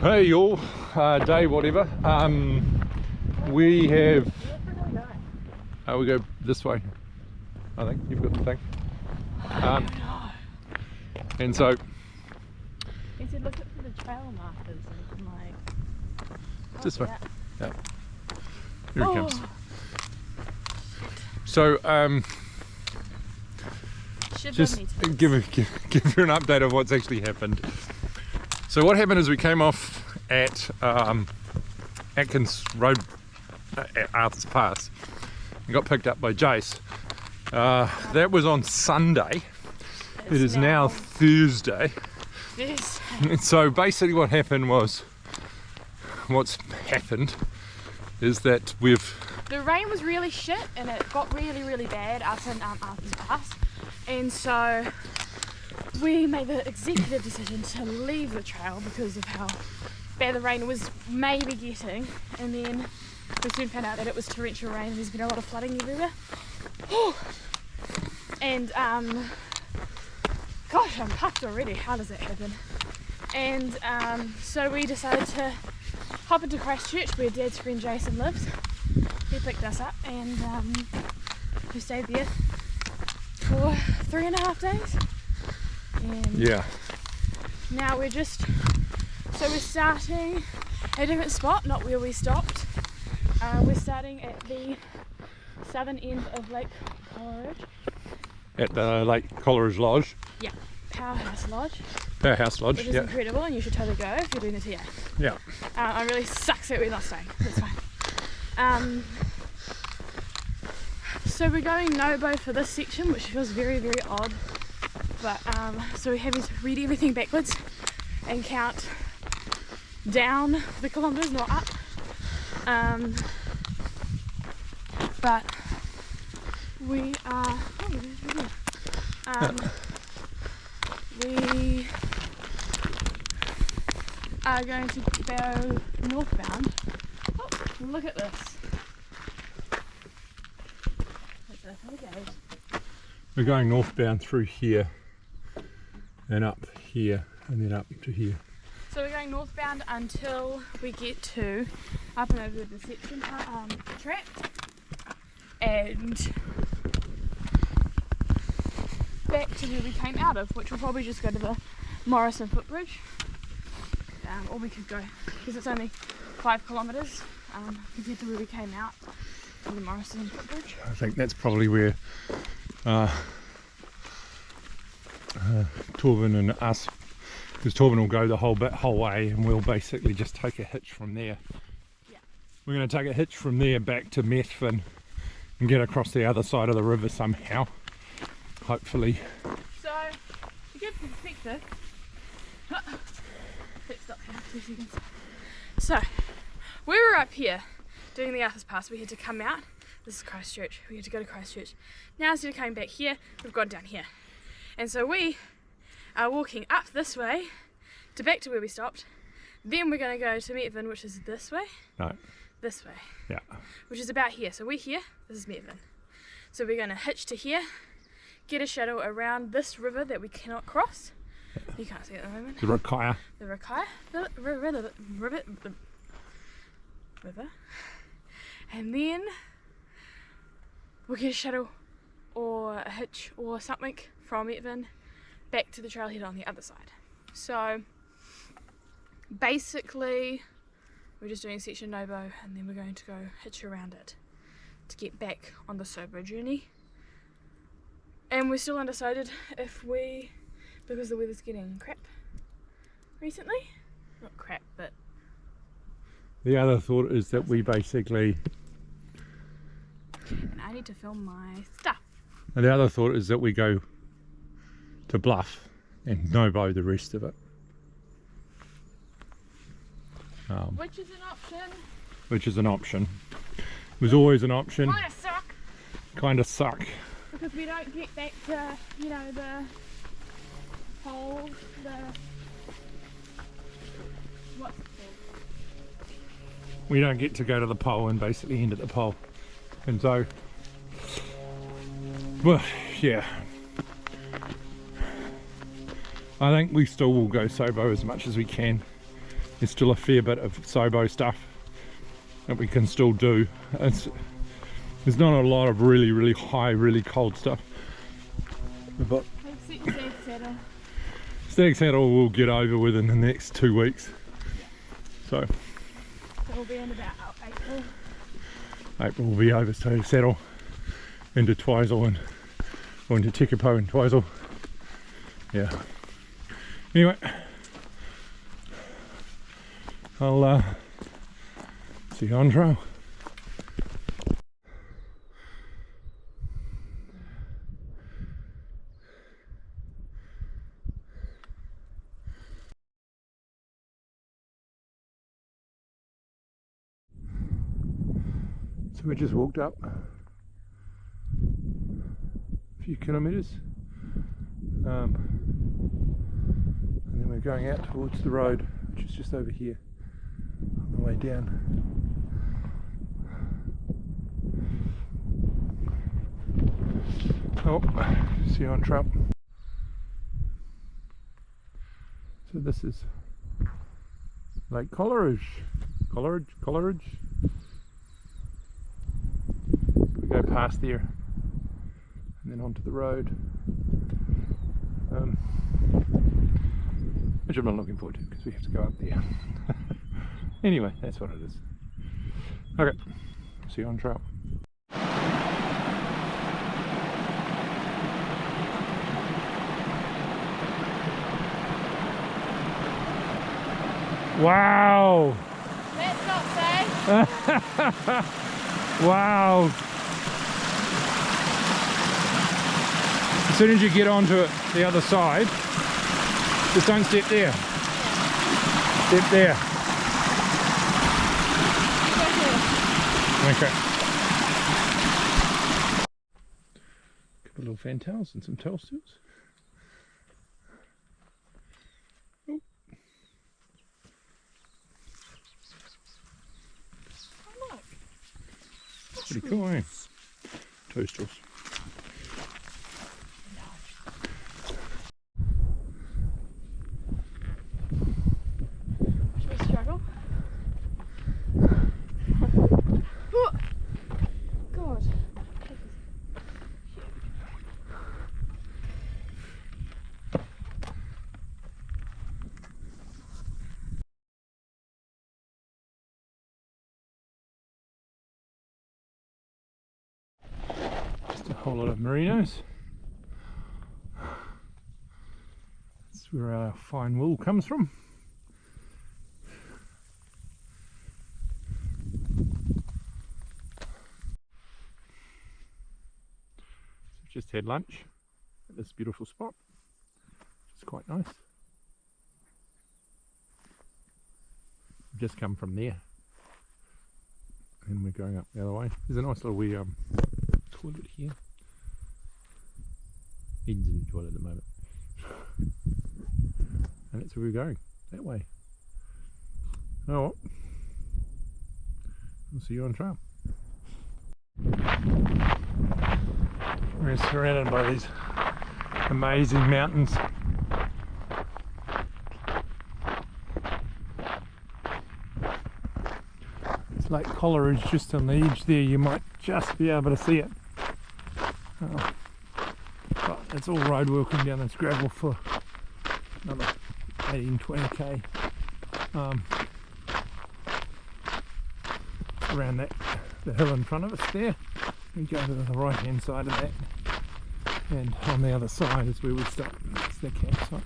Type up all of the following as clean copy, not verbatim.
Hey y'all, day whatever. We have. We go this way. I think you've got the thing. And so. He said, look for the trail markers, and I'm like, This way. Yeah. Here oh. he comes. So, just give you an update of what's actually happened. So what happened is we came off at Atkins Road at Arthur's Pass and got picked up by Jace. That was on Sunday. It is now Thursday. Yes. And so basically what's happened is that the rain was really shit and it got really bad up in Arthur's Pass, and so we made the executive decision to leave the trail because of how bad the rain was maybe getting, and then we soon found out that it was torrential rain and there's been a lot of flooding everywhere. And gosh, I'm puffed already. How does that happen? And so we decided to hop into Christchurch where Dad's friend Jason lives. He picked us up and we stayed there for 3.5 days. And yeah. now we're starting at a different spot, not where we stopped. We're starting at the southern end of Lake Coleridge. At the Lake Coleridge Lodge. Yeah, PowerHouse Lodge. PowerHouse Lodge, which is incredible, and you should totally go if you're doing this here. Yeah. I really sucks that we're not staying. That's fine. So we're going NoBo for this section, which feels very odd. But so we're having to read everything backwards and count down the kilometres, not up. But we are. We are going to go northbound. Oh, look at this. We're going northbound through here and up here and then up to here. So we're going northbound until we get to up and over the deception track and back to where we came out of, which will probably just go to the Morrison footbridge, or we could go, because it's only 5 kilometres compared to where we came out to the Morrison footbridge. I think that's probably where Torben and us, because Torben will go the whole way and we'll basically just take a hitch from there. Yeah. We're going to take a hitch from there back to Methven and get across the other side of the river somehow, hopefully. So, to give perspective, let's stop here, 2 seconds. So, we were up here doing the Arthur's Pass. We had to come out. This is Christchurch. We had to go to Christchurch. Now instead of coming back here, we've gone down here. And so we are walking up this way to back to where we stopped. Then we're going to go to Methven, which is this way. No. This way. Yeah. Which is about here. So we're here. This is Methven. So we're going to hitch to here, get a shuttle around this river that we cannot cross. You can't see it at the moment. The Rakaia. The Rakaia. The river. And then we'll get a shuttle or a hitch or something from Methven back to the trailhead on the other side. So basically we're just doing section NoBo and then we're going to go hitch around it to get back on the sober journey. And we're still undecided if we, because the weather's getting crap recently, not crap, but the other thought is that we basically, and I need to film my stuff. And the other thought is that we go to Bluff and NoBo the rest of it. Which is an option. Which is an option. It was always an option. Kinda suck. Kinda suck. Because we don't get back to, you know, the pole, what's it called? We don't get to go to the pole and basically end at the pole. And so, well, yeah. I think we still will go Sobo as much as we can. there's still a fair bit of SoBo stuff that we can still do. There's not a lot of really high, really cold stuff. But static saddle we'll get over within the next 2 weeks. So we'll be in about April. April will be over static saddle into Twizel and or into Tekapo and Twizel. Yeah. Anyway, I'll see you on trail. So we just walked up a few kilometres, and then we're going out towards the road, which is just over here on the way down. Oh, see you on trail. So this is Lake Coleridge. Coleridge. We go past there and then onto the road, which I'm not looking forward to because we have to go up there. Anyway, that's what it is. Okay, see you on trail. Wow! Let's not say. Wow! As soon as you get onto it, the other side, just don't step there. Step there. Okay. Couple little fantails and some toasters. Oh. Pretty cool, eh? Toasters. Should we struggle? God. Just a whole lot of merinos. That's where our fine wool comes from. Just had lunch at this beautiful spot. It's quite nice. We've just come from there and we're going up the other way. There's a nice little wee toilet here. Eden's in the toilet at the moment. And that's where we're going, that way. Oh well. We'll see you on trail. We're surrounded by these amazing mountains. It's Lake Coleridge just on the edge there, you might just be able to see it. But it's all road working down this gravel for another 18-20k. Around that, the hill in front of us there. We go to the right hand side of that, and on the other side is where we stop. That's the campsite.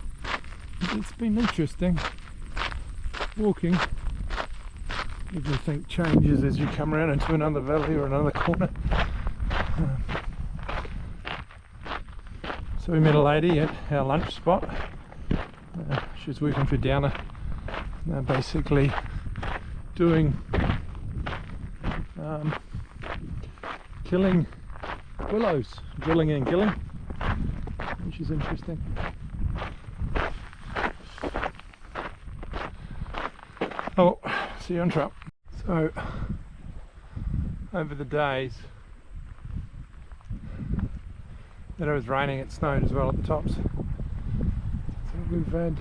It's been interesting walking. Everything changes as you come around into another valley or another corner. So we met a lady at our lunch spot. She was working for Downer, basically doing killing willows, drilling and killing, which is interesting. Oh, see you on trail. So over the days that it was raining, it snowed as well at the tops. So we've had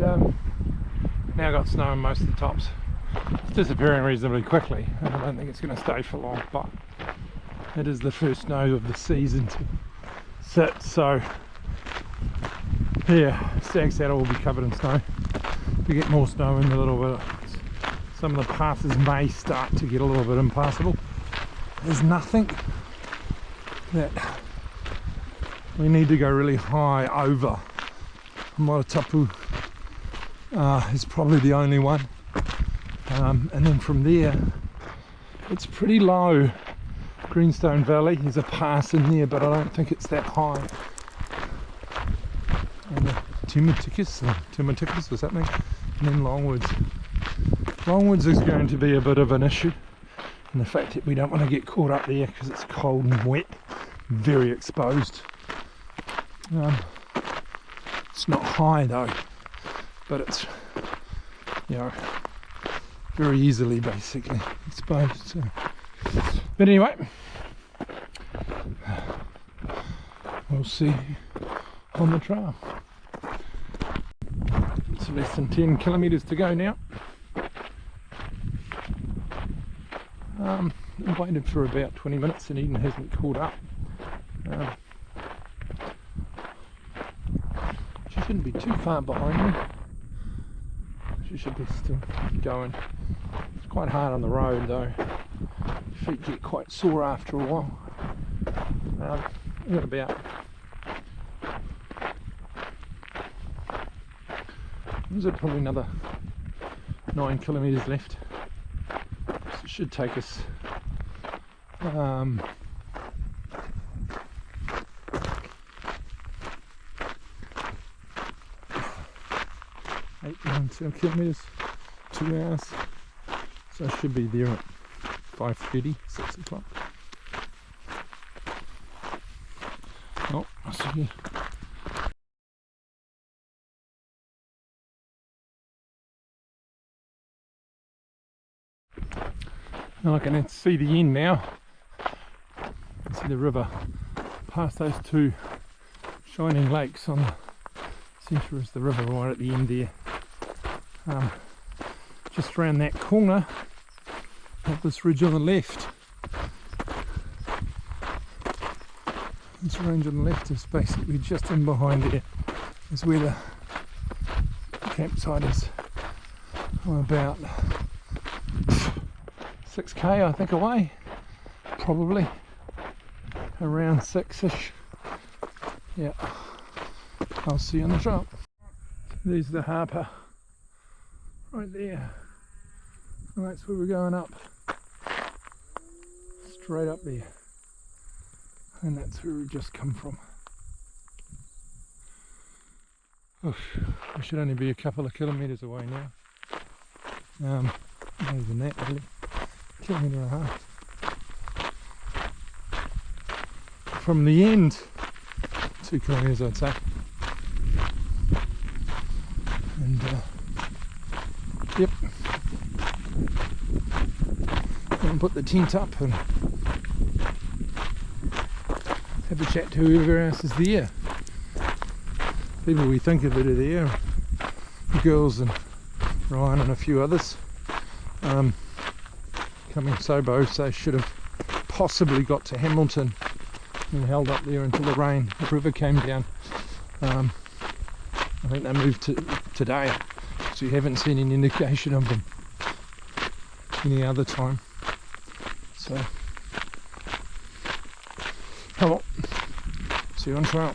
Now got snow on most of the tops. It's disappearing reasonably quickly. I don't think it's going to stay for long, but it is the first snow of the season to sit, so yeah, Stag Saddle will be covered in snow. We get more snow in a little bit. Some of the passes may start to get a little bit impassable. There's nothing that we need to go really high over. Moratapu is probably the only one, and then from there it's pretty low. Greenstone Valley, there's a pass in there, but I don't think it's that high. And Tumatikas or something, and then Longwoods. Longwoods is going to be a bit of an issue, and the fact that we don't want to get caught up there because it's cold and wet, very exposed. It's not high though, but it's, you know, very easily basically exposed. So. But anyway, we'll see on the trail. It's less than 10 kilometres to go now. I've waited for about 20 minutes and Eden hasn't caught up. She shouldn't be too far behind me. She should be still going. It's quite hard on the road though. Feet get quite sore after a while. We've got about, is it probably another 9 kilometres left. So it should take us 8, 9, 10 kilometres, 2 hours. So I should be there at 5:30, 6 o'clock. Oh, I see you. Now I can see the end now. I see the river past those two shining lakes. On the centre is the river right at the end there. Just around that corner of this ridge on the left. This range on the left is basically just in behind there. Is where the campsite is. I'm about 6k I think away, probably around 6ish. Yeah, I'll see you on the trail. There's the Harper right there, and that's where we're going up, straight up there, and that's where we've just come from. Oof, we should only be a couple of kilometres away now. Not even that really. Kilometre and a half from the end. 2 kilometres I'd say. And yep, and put the tent up and have a chat to whoever else is there. People we think of that are there, the girls and Ryan and a few others. Coming NoBo, so should have possibly got to Hamilton and held up there until the river came down. I think they moved today, so you haven't seen any indication of them any other time. So, come on, see you on trail.